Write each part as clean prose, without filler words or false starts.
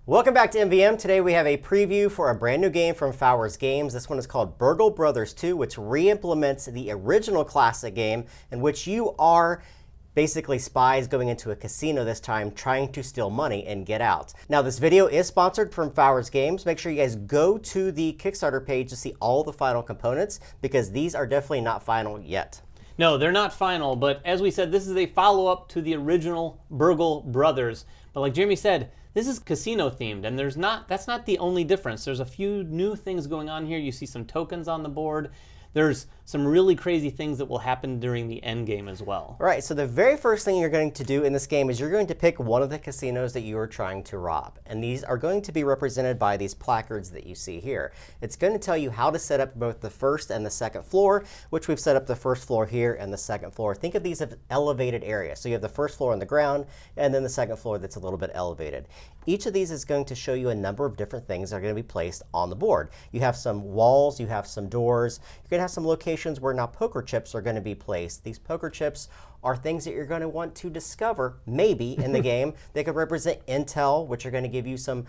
Welcome back to MVM. Today we have a preview for a brand new game from Fowers Games. This one is called Burgle Brothers 2, which re-implements the original classic game in which you are basically spies going into a casino this time trying to steal money and get out. Now this video is sponsored from Fowers Games. Make sure you guys go to the Kickstarter page to see all the final components because these are definitely not final yet. No, they're not final, but as we said, this is a follow-up to the original Burgle Brothers. But like Jeremy said, this is casino themed, and that's not the only difference. There's a few new things going on here. You see some tokens on the board. There's some really crazy things that will happen during the end game as well. Right, so the very first thing you're going to do in this game is you're going to pick one of the casinos that you are trying to rob. And these are going to be represented by these placards that you see here. It's going to tell you how to set up both the first and the second floor, which we've set up the first floor here and the second floor. Think of these as elevated areas. So you have the first floor on the ground and then the second floor that's a little bit elevated. Each of these is going to show you a number of different things that are going to be placed on the board. You have some walls, you have some doors, you're going to have some locations where now poker chips are going to be placed. These poker chips are things that you're going to want to discover, maybe, in the game. They could represent intel, which are going to give you some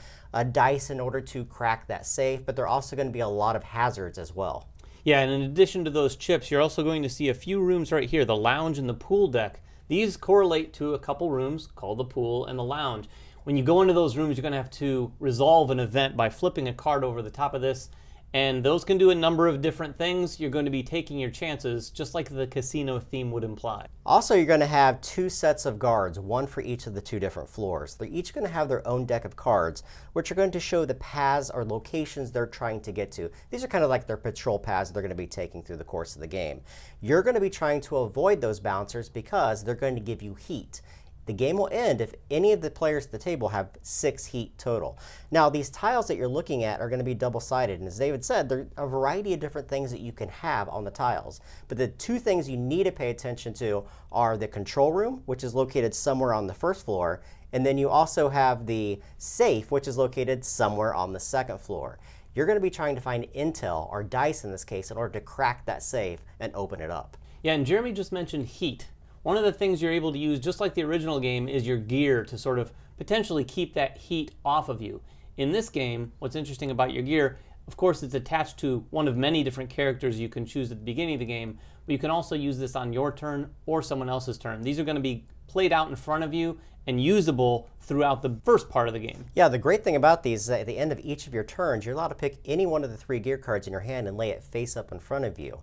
dice in order to crack that safe, but there are also going to be a lot of hazards as well. Yeah, and in addition to those chips, you're also going to see a few rooms right here, the lounge and the pool deck. These correlate to a couple rooms called the pool and the lounge. When you go into those rooms, you're going to have to resolve an event by flipping a card over the top of this. And those can do a number of different things. You're going to be taking your chances, just like the casino theme would imply. Also, you're going to have two sets of guards, one for each of the two different floors. They're each going to have their own deck of cards, which are going to show the paths or locations they're trying to get to. These are kind of like their patrol paths they're going to be taking through the course of the game. You're going to be trying to avoid those bouncers because they're going to give you heat. The game will end if any of the players at the table have 6 heat total. Now, these tiles that you're looking at are going to be double-sided, and as David said, there are a variety of different things that you can have on the tiles. But the two things you need to pay attention to are the control room, which is located somewhere on the first floor, and then you also have the safe, which is located somewhere on the second floor. You're going to be trying to find intel, or dice in this case, in order to crack that safe and open it up. Yeah, and Jeremy just mentioned heat. One of the things you're able to use, just like the original game, is your gear to sort of potentially keep that heat off of you. In this game, what's interesting about your gear, of course, it's attached to one of many different characters you can choose at the beginning of the game, but you can also use this on your turn or someone else's turn. These are going to be played out in front of you and usable throughout the first part of the game. Yeah, the great thing about these is that at the end of each of your turns, you're allowed to pick any one of the 3 gear cards in your hand and lay it face up in front of you.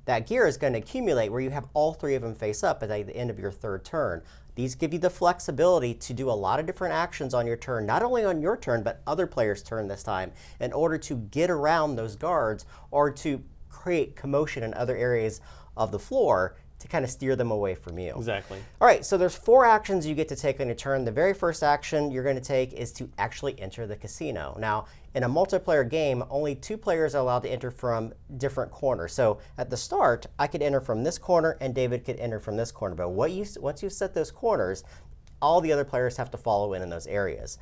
That gear is going to accumulate where you have all 3 of them face up at the end of your 3rd turn. These give you the flexibility to do a lot of different actions on your turn, not only on your turn, but other players' turn this time, in order to get around those guards or to create commotion in other areas of the floor to kind of steer them away from you. Exactly. All right, so there's 4 actions you get to take on your turn. The very first action you're going to take is to actually enter the casino. Now, in a multiplayer game, only 2 players are allowed to enter from different corners. So at the start, I could enter from this corner and David could enter from this corner. But once you set those corners, all the other players have to follow in those areas.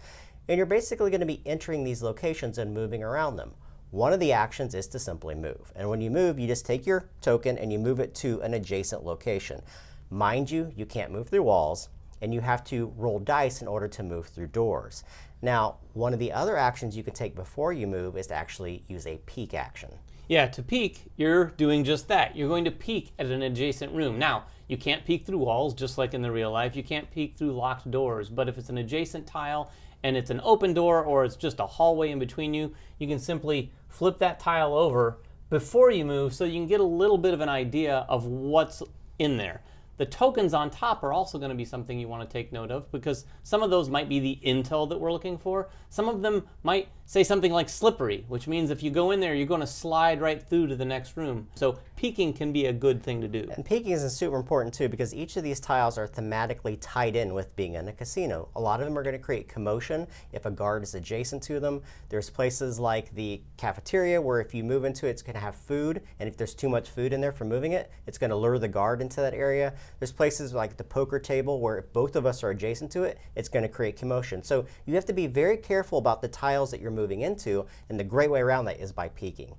And you're basically going to be entering these locations and moving around them. One of the actions is to simply move. And when you move, you just take your token and you move it to an adjacent location. Mind you, you can't move through walls, and you have to roll dice in order to move through doors. Now, one of the other actions you can take before you move is to actually use a peek action. Yeah, to peek, you're doing just that. You're going to peek at an adjacent room. Now, you can't peek through walls, just like in the real life. You can't peek through locked doors, but if it's an adjacent tile and it's an open door or it's just a hallway in between you, you can simply flip that tile over before you move so you can get a little bit of an idea of what's in there. The tokens on top are also going to be something you want to take note of because some of those might be the intel that we're looking for. Some of them might say something like slippery, which means if you go in there, you're going to slide right through to the next room. So peeking can be a good thing to do. And peeking is super important too because each of these tiles are thematically tied in with being in a casino. A lot of them are going to create commotion if a guard is adjacent to them. There's places like the cafeteria where if you move into it, it's going to have food, and if there's too much food in there for moving it, it's going to lure the guard into that area. There's places like the poker table where if both of us are adjacent to it, it's going to create commotion. So you have to be very careful about the tiles that you're moving into, and the great way around that is by peeking.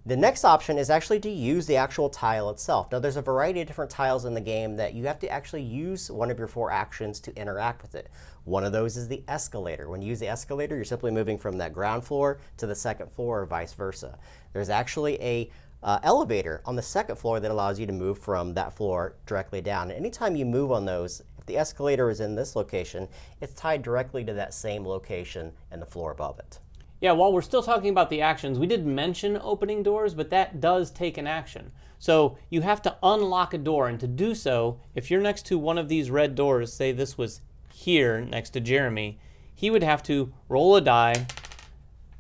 The next option is actually to use the actual tile itself. Now there's a variety of different tiles in the game that you have to actually use one of your 4 actions to interact with it. One of those is the escalator. When you use the escalator, you're simply moving from that ground floor to the second floor or vice versa. There's actually a elevator on the second floor that allows you to move from that floor directly down. And anytime you move on those, if the escalator is in this location, it's tied directly to that same location and the floor above it. Yeah, while we're still talking about the actions, we did mention opening doors, but that does take an action. So you have to unlock a door, and to do so, if you're next to one of these red doors, say this was here next to Jeremy, he would have to roll a die,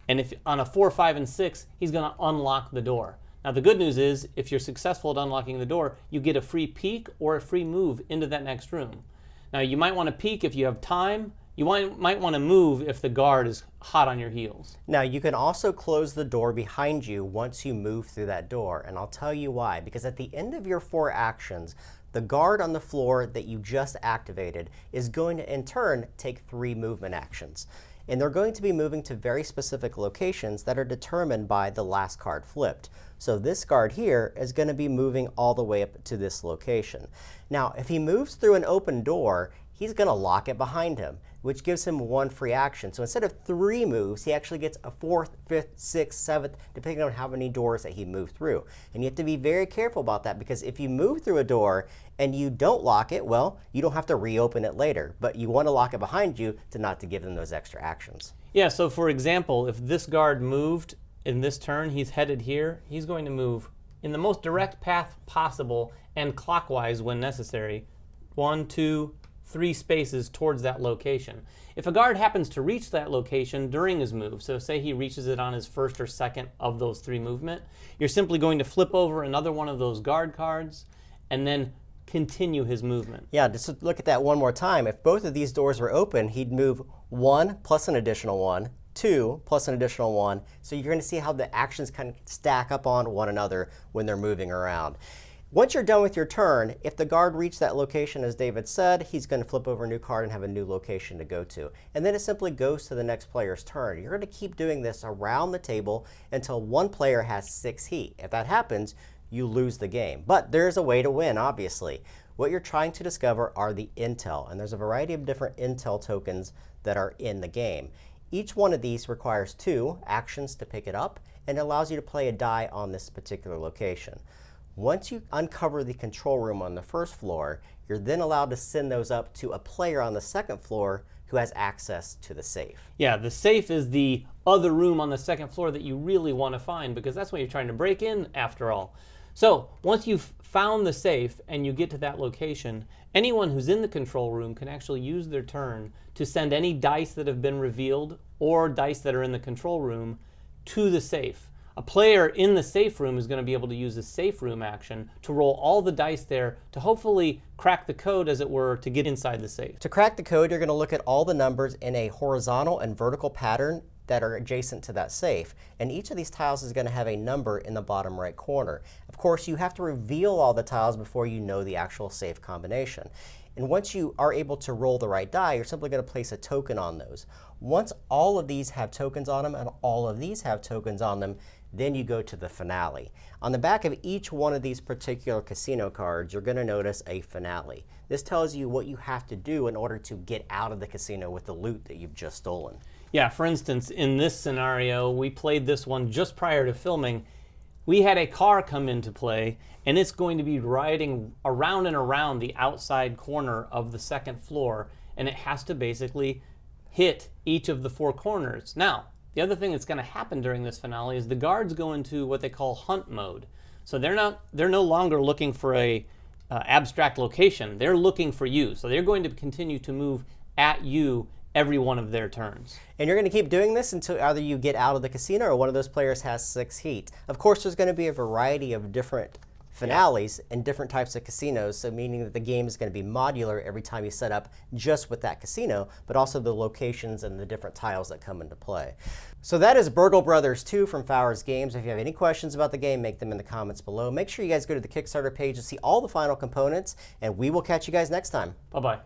and if on a 4, 5, and 6, he's going to unlock the door. Now the good news is, if you're successful at unlocking the door, you get a free peek or a free move into that next room. Now you might want to peek if you have time. You might want to move if the guard is hot on your heels. Now you can also close the door behind you once you move through that door, and I'll tell you why. Because at the end of your 4 actions, the guard on the floor that you just activated is going to in turn take 3 movement actions. And they're going to be moving to very specific locations that are determined by the last card flipped. So this guard here is going to be moving all the way up to this location. Now if he moves through an open door, he's going to lock it behind him, which gives him 1 free action. So instead of 3 moves, he actually gets a 4th, 5th, 6th, 7th, depending on how many doors that he moved through. And you have to be very careful about that, because if you move through a door and you don't lock it, well, you don't have to reopen it later. But you want to lock it behind you not to give them those extra actions. Yeah, so for example, if this guard moved in this turn, he's headed here, he's going to move in the most direct path possible and clockwise when necessary. 1, 2, 3 spaces towards that location. If a guard happens to reach that location during his move, so say he reaches it on his 1st or 2nd of those 3 movement, you're simply going to flip over another one of those guard cards and then continue his movement. Yeah, just look at that one more time. If both of these doors were open, he'd move 1 plus an additional 1, 2 plus an additional 1. So you're going to see how the actions kind of stack up on one another when they're moving around. Once you're done with your turn, if the guard reached that location, as David said, he's going to flip over a new card and have a new location to go to. And then it simply goes to the next player's turn. You're going to keep doing this around the table until one player has 6 heat. If that happens, you lose the game. But there's a way to win, obviously. What you're trying to discover are the intel, and there's a variety of different intel tokens that are in the game. Each one of these requires 2 actions to pick it up, and it allows you to play a die on this particular location. Once you uncover the control room on the 1st floor, you're then allowed to send those up to a player on the 2nd floor who has access to the safe. Yeah, the safe is the other room on the 2nd floor that you really want to find, because that's what you're trying to break in after all. So once you've found the safe and you get to that location, anyone who's in the control room can actually use their turn to send any dice that have been revealed or dice that are in the control room to the safe. A player in the safe room is going to be able to use the safe room action to roll all the dice there to hopefully crack the code, as it were, to get inside the safe. To crack the code, you're going to look at all the numbers in a horizontal and vertical pattern that are adjacent to that safe. And each of these tiles is going to have a number in the bottom right corner. Of course, you have to reveal all the tiles before you know the actual safe combination. And once you are able to roll the right die, you're simply going to place a token on those. Once all of these have tokens on them and all of these have tokens on them, then you go to the finale. On the back of each one of these particular casino cards, you're going to notice a finale. This tells you what you have to do in order to get out of the casino with the loot that you've just stolen. Yeah, for instance, in this scenario, we played this one just prior to filming. We had a car come into play, and it's going to be riding around and around the outside corner of the 2nd floor, and it has to basically hit each of the 4 corners. Now, the other thing that's going to happen during this finale is the guards go into what they call hunt mode. So they're no longer looking for a abstract location. They're looking for you. So they're going to continue to move at you every one of their turns. And you're going to keep doing this until either you get out of the casino or one of those players has 6 heat. Of course, there's going to be a variety of different finales in different types of casinos, so meaning that the game is going to be modular every time you set up just with that casino, but also the locations and the different tiles that come into play. So that is Burgle Brothers 2 from Fowers Games. If you have any questions about the game, make them in the comments below. Make sure you guys go to the Kickstarter page to see all the final components, and we will catch you guys next time. Bye-bye.